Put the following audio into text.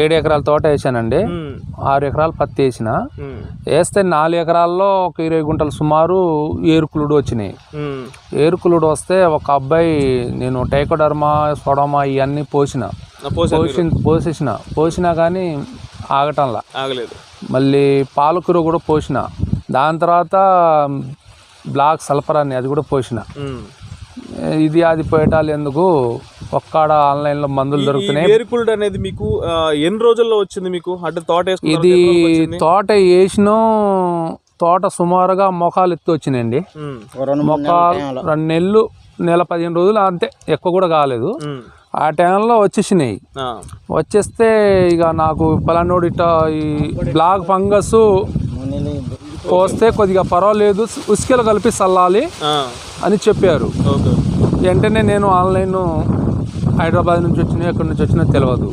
7 ఎకరాల తోట వేసానండి. 6 ఎకరాలు పత్తి వేసిన. వేస్తే 4 ఎకరాల్లో ఒక 20 గుంటలు సుమారు ఏరుకులుడు వచ్చినాయి. ఏరుకులుడు వస్తే ఒక అబ్బాయి నేను టైకోడర్మా సోడమా ఇవన్నీ పోసినా కానీ ఆగలేదు. మళ్ళీ పాలకూర కూడా పోసిన. దాని తర్వాత బ్లాక్ సల్ఫర్ అని అది కూడా పోసిన. అది పోయటాలు ఎందుకు ఒక్కడ ఆన్లైన్లో మందులు దొరుకుతున్నాయి. ఏరుకులుడు అనేది మీకు ఎన్ని రోజుల్లో వచ్చింది మీకు? అంటే తోట ఇది తోట వేసిన తోట సుమారుగా మొఖాలు ఎత్తు వచ్చినాయండి. మొఖాలు 2 నెలలు, నెల 15 రోజులు అంతే, ఎక్కువ కూడా కాలేదు. ఆ టైంలో వచ్చేసినాయి. వచ్చేస్తే ఇక నాకు పలానోడు ఇట్లా ఈ బ్లాక్ ఫంగస్ పోస్తే కొద్దిగా పర్వాలేదు, ఉసుకలు కలిపి చల్లాలి అని చెప్పారు. వెంటనే నేను ఆన్లైన్ హైదరాబాద్ నుంచి వచ్చినా ఎక్కడి నుంచి వచ్చినా తెలియదు.